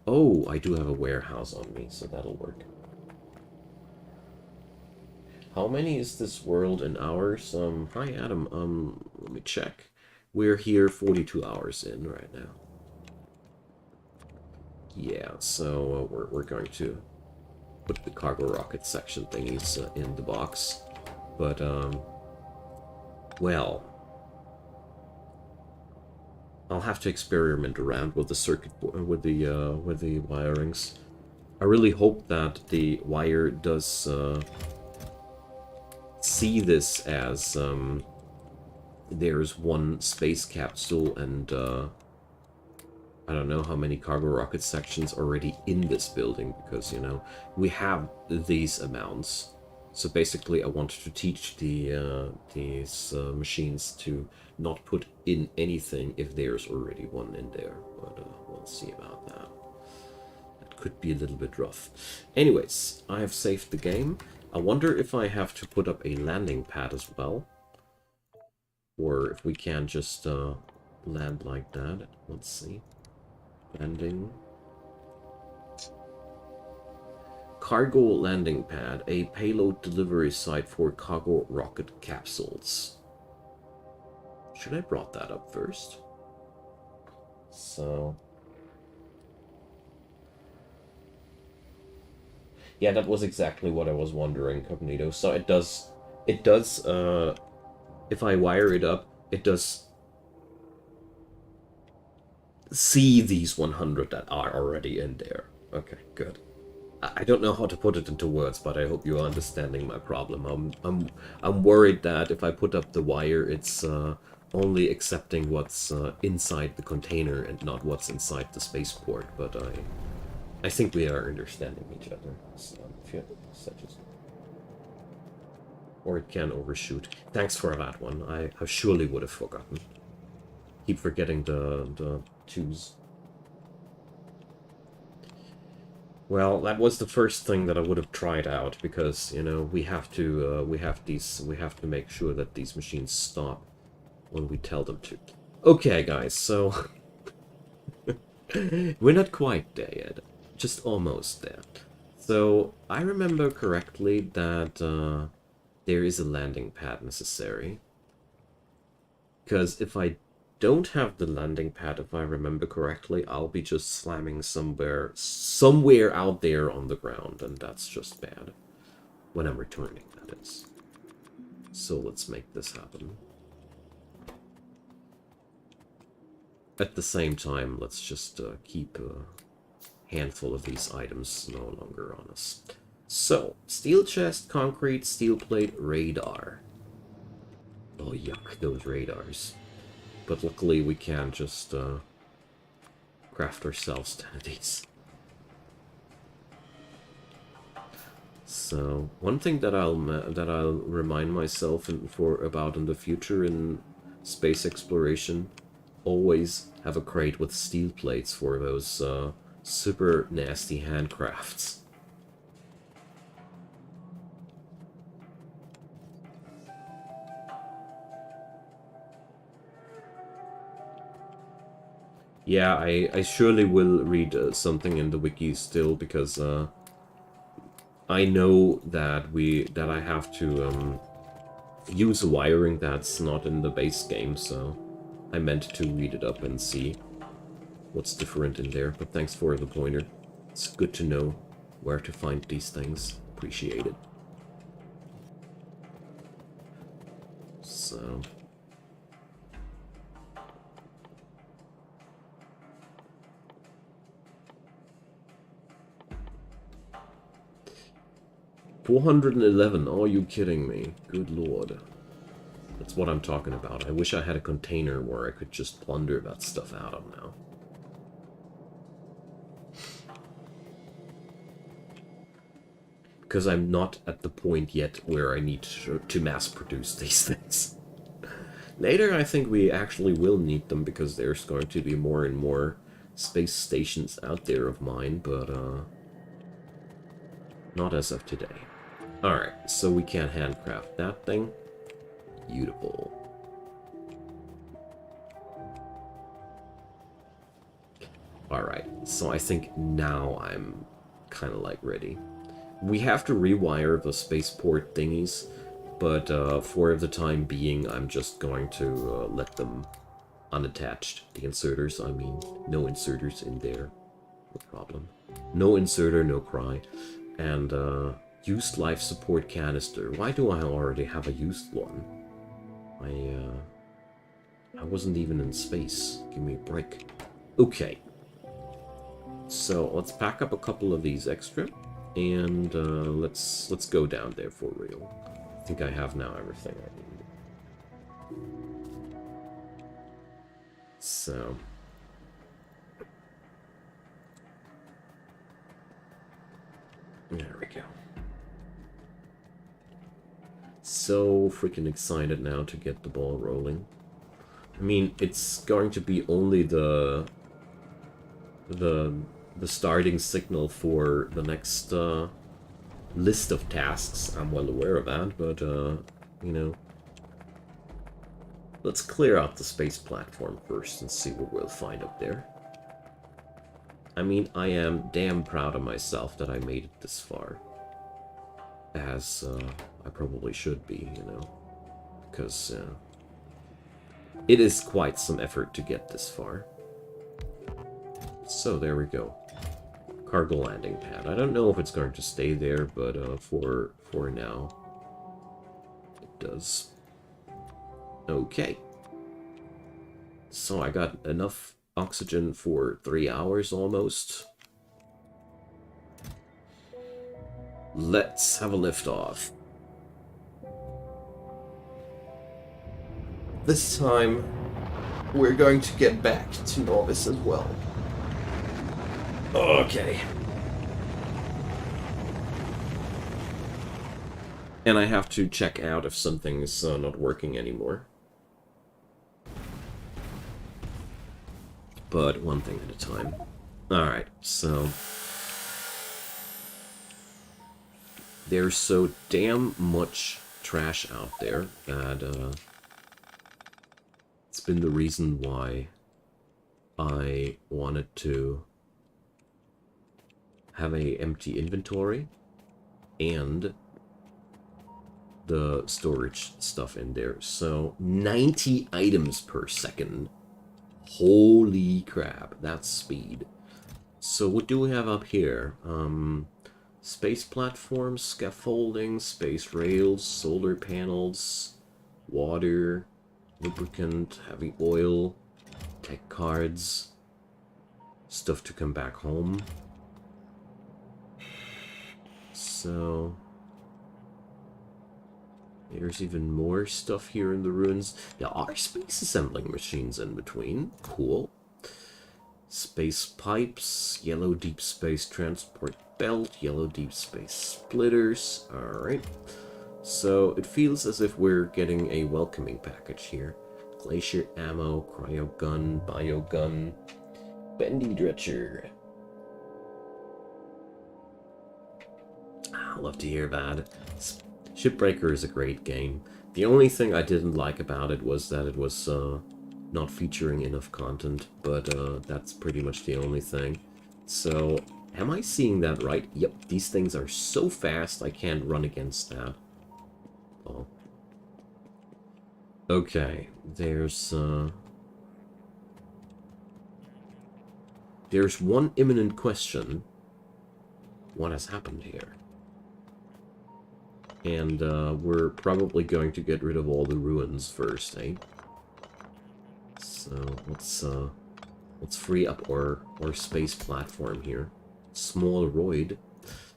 Oh, I do have a warehouse on me, so that'll work. How many is this world in hours? Hi Adam, let me check. We're here 42 hours in right now. Yeah, so we're going to put the cargo rocket section thingies in the box. But, well, I'll have to experiment around with the circuit, with the wirings. I really hope that the wire does see this as there's one space capsule and I don't know how many cargo rocket sections already in this building, because, you know, we have these amounts. So basically I wanted to teach these machines to not put in anything if there's already one in there. But we'll see about that. That could be a little bit rough. Anyways, I have saved the game. I wonder if I have to put up a landing pad as well. Or if we can just land like that. Let's see. Landing. Cargo landing pad, a payload delivery site for cargo rocket capsules. Should I brought that up first? So... yeah, that was exactly what I was wondering, Cognito. So it does, if I wire it up, it does see these 100 that are already in there. Okay, good. I don't know how to put it into words, but I hope you're understanding my problem. I'm worried that if I put up the wire, it's only accepting what's inside the container and not what's inside the spaceport. But I think we are understanding each other. So, or it can overshoot. Thanks for that one. I surely would have forgotten. Keep forgetting the twos. Well, that was the first thing that I would have tried out because, you know, we have to make sure that these machines stop when we tell them to. Okay, guys, so we're not quite there yet, just almost there. So I remember correctly that there is a landing pad necessary. Because if I don't have the landing pad, if I remember correctly, I'll be just slamming somewhere out there on the ground, and that's just bad. When I'm returning, that is. So let's make this happen. At the same time, let's just keep a handful of these items no longer on us. So, steel chest, concrete, steel plate, radar. Oh yuck, those radars. But luckily we can just craft ourselves 10 of these. So one thing that I'll remind myself about in the future in space exploration, always have a crate with steel plates for those super nasty handcrafts. Yeah, I surely will read something in the wiki still, because I know that I have to use wiring that's not in the base game, so I meant to read it up and see what's different in there. But thanks for the pointer. It's good to know where to find these things. Appreciate it. So... $411, are you kidding me? Good lord. That's what I'm talking about. I wish I had a container where I could just plunder that stuff out of now. Because I'm not at the point yet where I need to mass produce these things. Later I think we actually will need them, because there's going to be more and more space stations out there of mine, but not as of today. Alright, so we can handcraft that thing. Beautiful. Alright, so I think now I'm kind of like ready. We have to rewire the spaceport thingies, but for the time being I'm just going to let them unattached. The inserters, I mean, no inserters in there. No problem. No inserter, no cry. And used life support canister. Why do I already have a used one? I wasn't even in space. Give me a break. Okay. So let's pack up a couple of these extra, and let's go down there for real. I think I have now everything I need. So. There we go. So freaking excited now to get the ball rolling. I mean, it's going to be only the starting signal for the next list of tasks. I'm well aware of that, but you know, let's clear out the space platform first and see what we'll find up there. I mean, I am damn proud of myself that I made it this far. As I probably should be, you know, because it is quite some effort to get this far. So there we go. Cargo landing pad. I don't know if it's going to stay there, but for now, it does. Okay. So I got enough oxygen for 3 hours almost. Let's have a liftoff. This time, we're going to get back to Novice as well. Okay. And I have to check out if something's not working anymore. But one thing at a time. Alright, so... there's so damn much trash out there that it's been the reason why I wanted to have a empty inventory and the storage stuff in there. So 90 items per second. Holy crap, that's speed. So what do we have up here? Space platforms, scaffolding, space rails, solar panels, water, lubricant, heavy oil, tech cards, stuff to come back home. So there's even more stuff here in the ruins. There are space assembling machines in between. Cool. Space pipes, yellow deep space transport belt, yellow deep space splitters. Alright. So it feels as if we're getting a welcoming package here. Glacier ammo, cryo gun, bio gun, bendy dredger. I love to hear that. Shipbreaker is a great game. The only thing I didn't like about it was that it was not featuring enough content, but that's pretty much the only thing. So, am I seeing that right? Yep, these things are so fast I can't run against that. Oh. Okay, there's one imminent question. What has happened here? And we're probably going to get rid of all the ruins first, eh? So let's free up our space platform here. Small roid.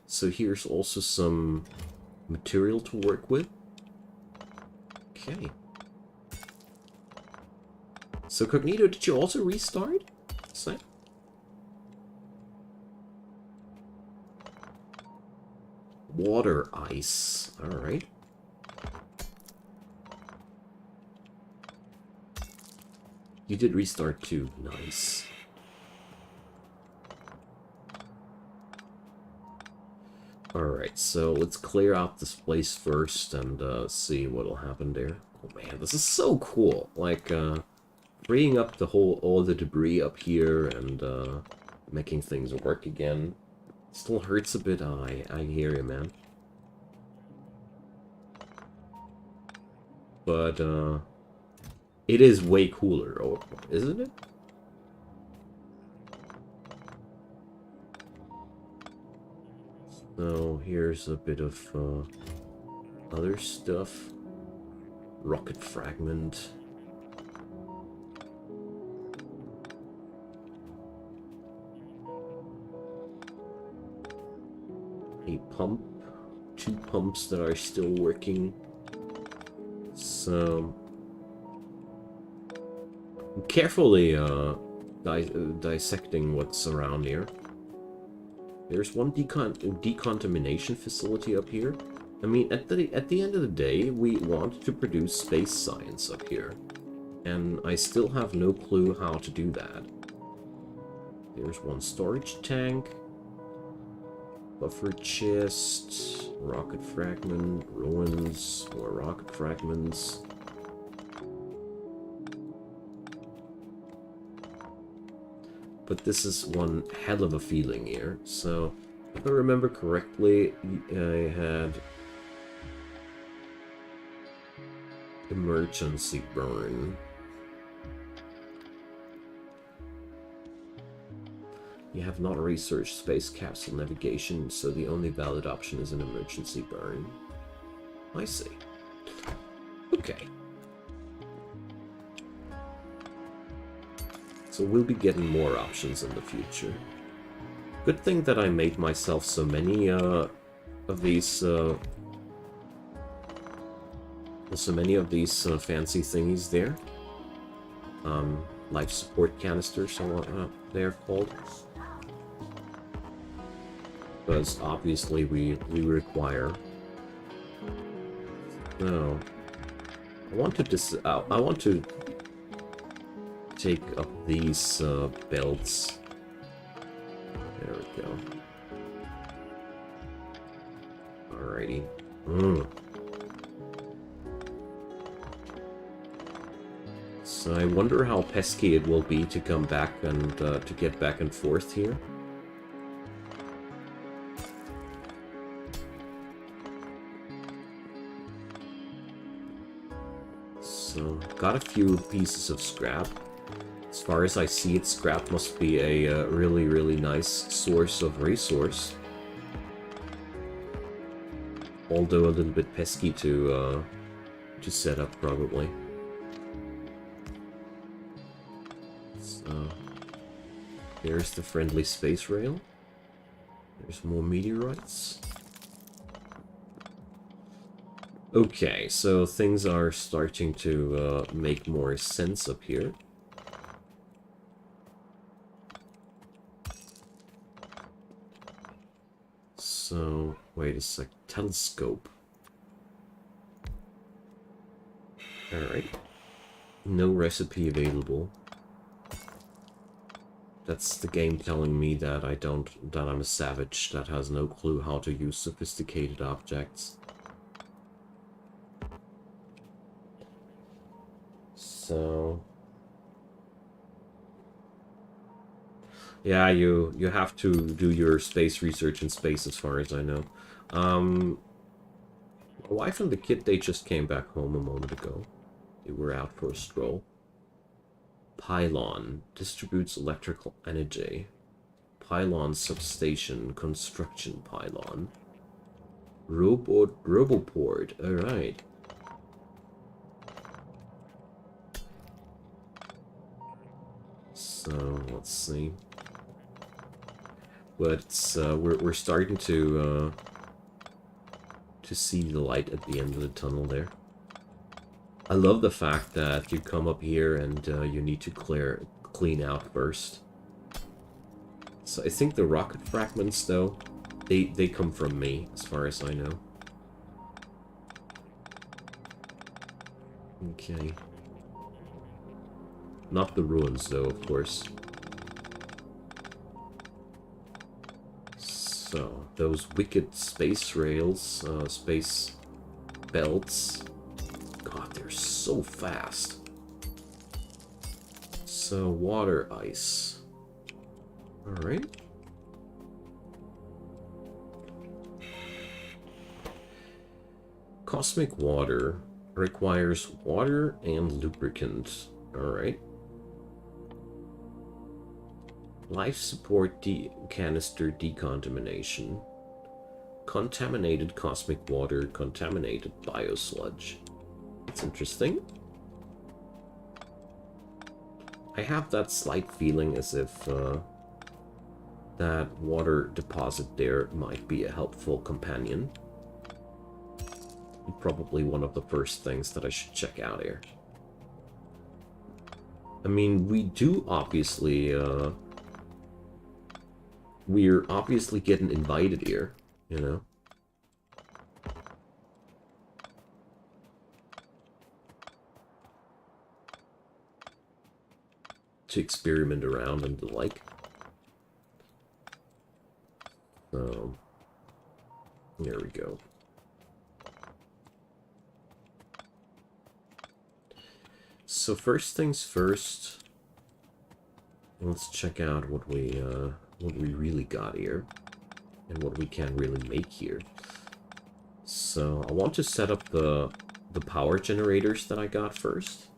So here's also some material to work with. Okay. So Cognito, did you also restart? So water ice. Alright. You did restart too. Nice. Alright, so let's clear out this place first and see what'll happen there. Oh man, this is so cool. Like, freeing up all the debris up here and making things work again. Still hurts a bit. I hear you, man. But it is way cooler, isn't it? So here's a bit of other stuff. Rocket fragment. A pump. 2 pumps that are still working. So I'm carefully dissecting what's around here. There's one decontamination facility up here. I mean, at the end of the day, we want to produce space science up here, and I still have no clue how to do that. There's one storage tank, buffer chest, rocket fragment, ruins, more rocket fragments. But this is one hell of a feeling here. So, if I remember correctly, I had emergency burn. You have not researched space capsule navigation, so the only valid option is an emergency burn. I see. Okay. So we'll be getting more options in the future. Good thing that I made myself so many of these fancy thingies there. Life support canisters, so they're called. Because obviously we require. No, I want to take up these belts. There we go. Alrighty. Mm. So I wonder how pesky it will be to come back and to get back and forth here. So, got a few pieces of scrap. As far as I see it, scrap must be a really, really nice source of resource. Although a little bit pesky to set up, probably. So, there's the friendly space rail. There's more meteorites. Okay, so things are starting to make more sense up here. So, wait a sec. Telescope. Alright. No recipe available. That's the game telling me that that I'm a savage that has no clue how to use sophisticated objects. So... yeah, you have to do your space research in space as far as I know. My wife and the kid, they just came back home a moment ago. They were out for a stroll. Pylon distributes electrical energy. Pylon substation construction pylon. Roboport. All right. So let's see. But it's, we're starting to see the light at the end of the tunnel there. I love the fact that you come up here and you need to clean out first. So I think the rocket fragments, though, they come from me, as far as I know. Okay. Not the ruins, though, of course. So, those wicked space rails, space belts. God, they're so fast. So, water ice. Alright. Cosmic water requires water and lubricant. Alright. Life support canister decontamination. Contaminated cosmic water, contaminated biosludge. That's interesting. I have that slight feeling as if that water deposit there might be a helpful companion. Probably one of the first things that I should check out here. I mean, we do obviously, we're obviously getting invited here, you know? To experiment around and the like. So, there we go. So first things first, let's check out what we really got here, and what we can really make here. So I want to set up the power generators that I got first.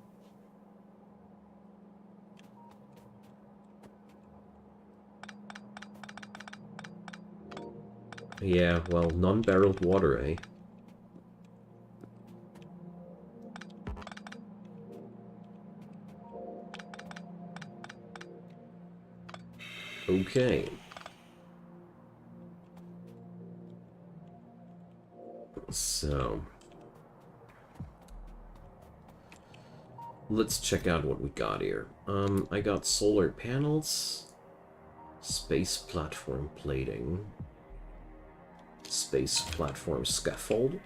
Yeah, well, non-barreled water, eh? Okay. So, let's check out what we got here. I got solar panels, space platform plating, space platform scaffold,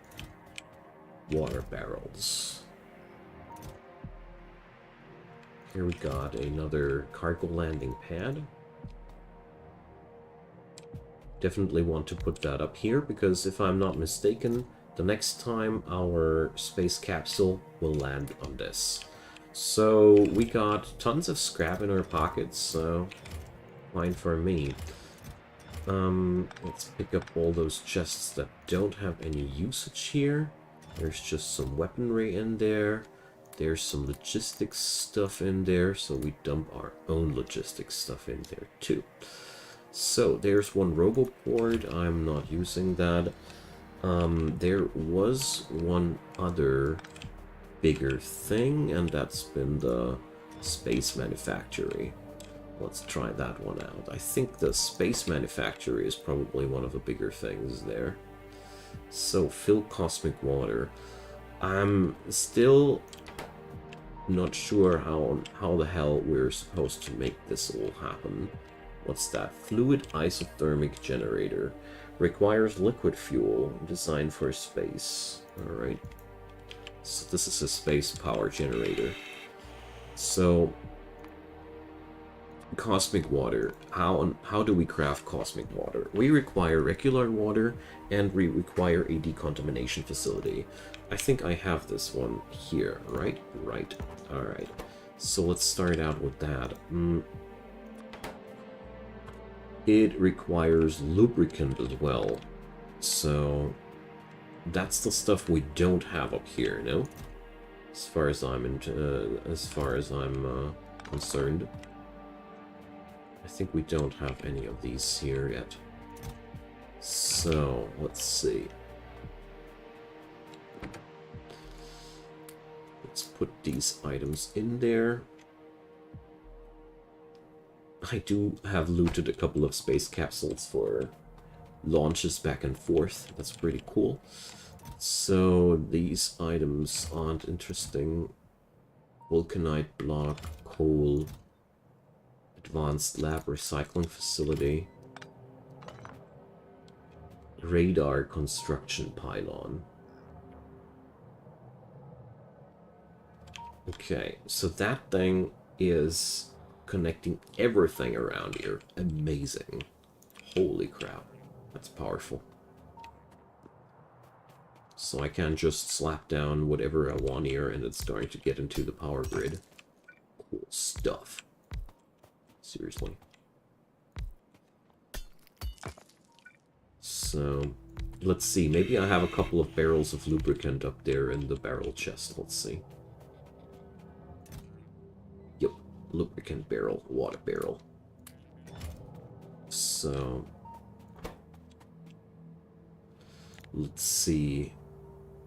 water barrels. Here we got another cargo landing pad. Definitely want to put that up here, because if I'm not mistaken, the next time our space capsule will land on this. So we got tons of scrap in our pockets, so fine for me. Let's pick up all those chests that don't have any usage here. There's just some weaponry in there. There's some logistics stuff in there, so we dump our own logistics stuff in there too. So there's one roboport. I'm not using that. There was one other bigger thing, and that's been the space manufactory. Let's try that one out. I think the space manufactory is probably one of the bigger things there. So, fill cosmic water. I'm still not sure how the hell we're supposed to make this all happen. What's that? Fluid isothermic generator. Requires liquid fuel, designed for space. Alright. So this is a space power generator. So, cosmic water. How do we craft cosmic water? We require regular water, and we require a decontamination facility. I think I have this one here, right? Right. Alright. So let's start out with that. It requires lubricant as well. So that's the stuff we don't have up here, no? As far as I'm concerned. I think we don't have any of these here yet. So, let's see. Let's put these items in there. I do have looted a couple of space capsules for launches back and forth. That's pretty cool. So, these items aren't interesting. Vulcanite block, coal, advanced lab recycling facility, radar construction pylon. Okay, so that thing is connecting everything around here. Amazing. Holy crap. That's powerful. So I can just slap down whatever I want here, and it's starting to get into the power grid. Cool stuff. Seriously. So, let's see. Maybe I have a couple of barrels of lubricant up there in the barrel chest. Let's see. Yep. Lubricant barrel. Water barrel. So, let's see.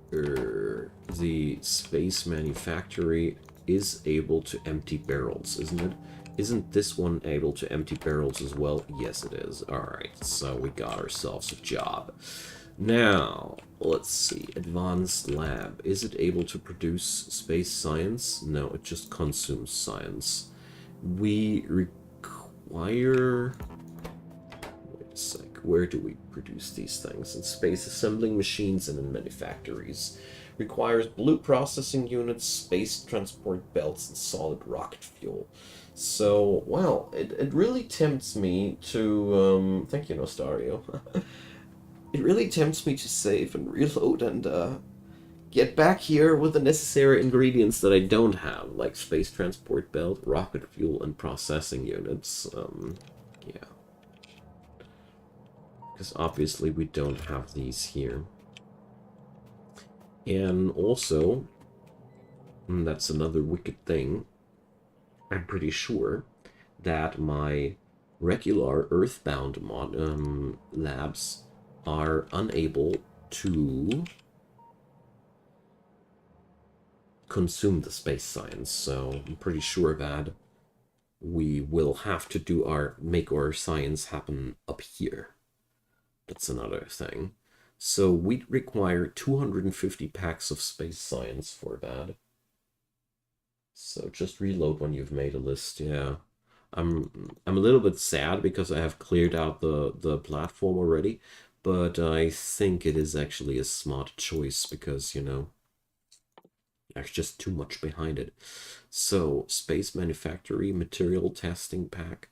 The space manufactory is able to empty barrels, isn't it? Isn't this one able to empty barrels as well? Yes, it is. Alright, so we got ourselves a job. Now, let's see. Advanced lab. Is it able to produce space science? No, it just consumes science. We require... Wait a sec. Where do we produce these things? In space assembling machines and in manufactories. Requires blue processing units, space transport belts, and solid rocket fuel. So, well, it really tempts me to, thank you, Nostario. It really tempts me to save and reload and, get back here with the necessary ingredients that I don't have, like space transport belt, rocket fuel, and processing units. Yeah. Because obviously we don't have these here. And also, that's another wicked thing, I'm pretty sure that my regular Earthbound labs are unable to consume the space science, so I'm pretty sure that we will have to make our science happen up here. That's another thing. So we require 250 packs of space science for that. So just reload when you've made a list, yeah. I'm a little bit sad because I have cleared out the platform already, but I think it is actually a smart choice because, you know, there's just too much behind it. So, space manufactory, material testing pack,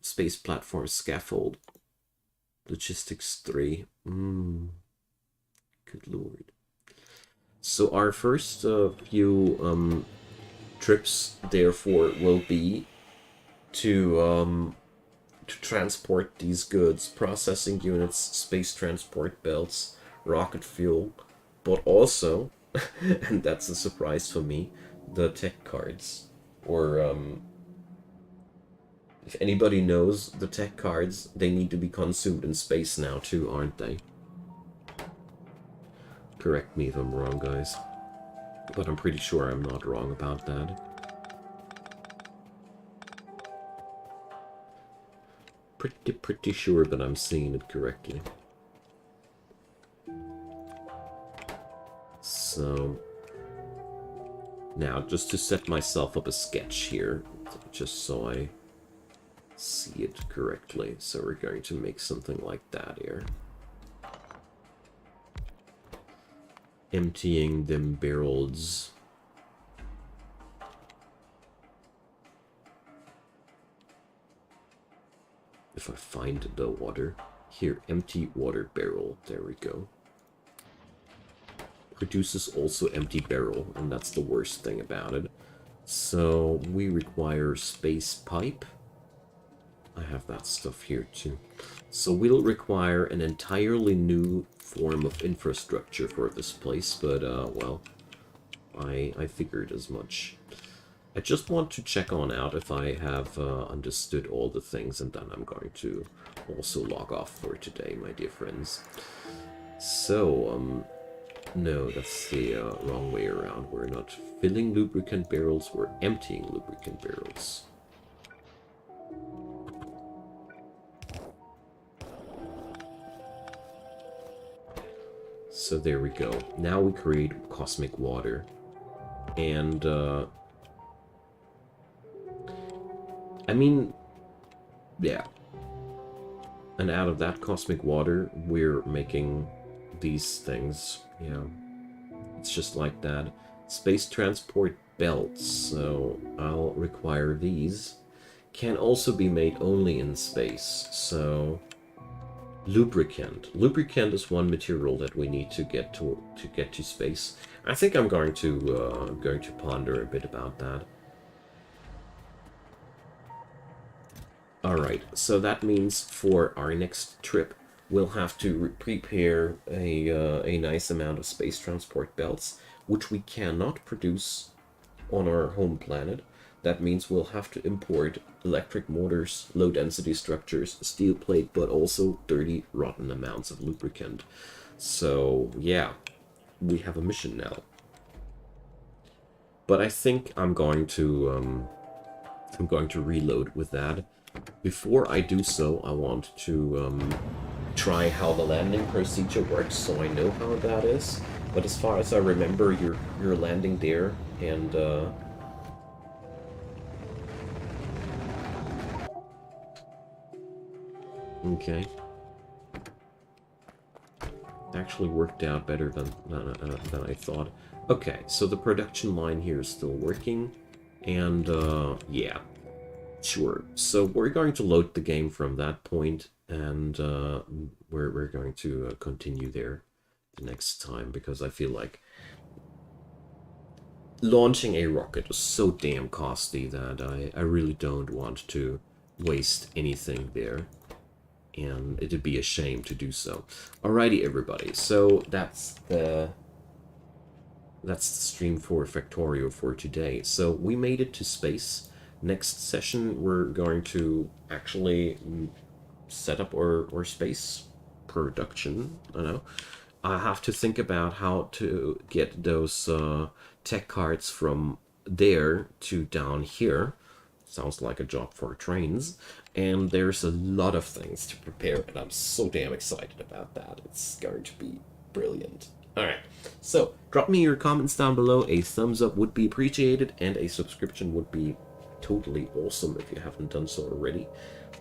Space platform scaffold. Logistics 3. Good lord. So our first few trips, therefore, will be to transport these goods, processing units, space transport belts, rocket fuel, but also, and that's a surprise for me, the tech cards. Or, if anybody knows, the tech cards, they need to be consumed in space now too, aren't they? Correct me if I'm wrong, guys. But I'm pretty sure I'm not wrong about that. Pretty sure that I'm seeing it correctly. So now, just to set myself up a sketch here, just so I see it correctly. So we're going to make something like that here. Emptying them barrels. If I find the water. Here, empty water barrel. There we go. Produces also empty barrel, and that's the worst thing about it. So we require space pipe. I have that stuff here too. So we'll require an entirely new form of infrastructure for this place, but well, I figured as much. I just want to check on out if I have understood all the things, and then I'm going to also log off for today, my dear friends. So, no, that's the wrong way around. We're not filling lubricant barrels, we're emptying lubricant barrels. So there we go. Now we create cosmic water. And, I mean, yeah. And out of that cosmic water, we're making these things. Yeah. It's just like that. Space transport belts. So I'll require these. Can also be made only in space. So lubricant. Lubricant is one material that we need to get to space. I think I'm going to ponder a bit about that. Alright, so that means for our next trip, we'll have to prepare a nice amount of space transport belts, which we cannot produce on our home planet. That means we'll have to import electric motors, low-density structures, steel plate, but also dirty, rotten amounts of lubricant. So, yeah, we have a mission now. But I think I'm going to reload with that. Before I do so, I want to try how the landing procedure works, so I know how that is. But as far as I remember, you're landing there, and okay. It actually worked out better than I thought. Okay, so the production line here is still working, and yeah. Sure. So we're going to load the game from that point, and we're going to continue there the next time, because I feel like launching a rocket is so damn costly that I really don't want to waste anything there, and it'd be a shame to do so. Alrighty, everybody. So that's the stream for Factorio for today. So we made it to space. Next session, we're going to actually set up our space production. I know. I have to think about how to get those tech cards from there to down here. Sounds like a job for trains. And there's a lot of things to prepare, and I'm so damn excited about that. It's going to be brilliant. Alright, so drop me your comments down below. A thumbs up would be appreciated, and a subscription would be totally awesome if you haven't done so already.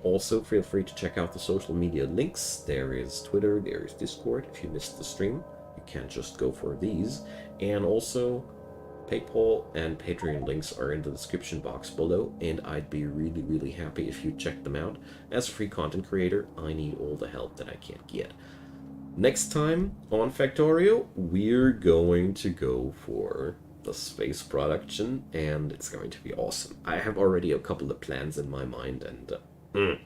Also, feel free to check out the social media links. There is Twitter, there is Discord. If you missed the stream, you can't just go for these. And also, PayPal and Patreon links are in the description box below, and I'd be really, really happy if you check them out. As a free content creator, I need all the help that I can get. Next time on Factorio, we're going to go for the space production, and it's going to be awesome. I have already a couple of plans in my mind, and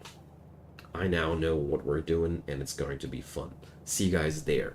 I now know what we're doing, and it's going to be fun. See you guys there.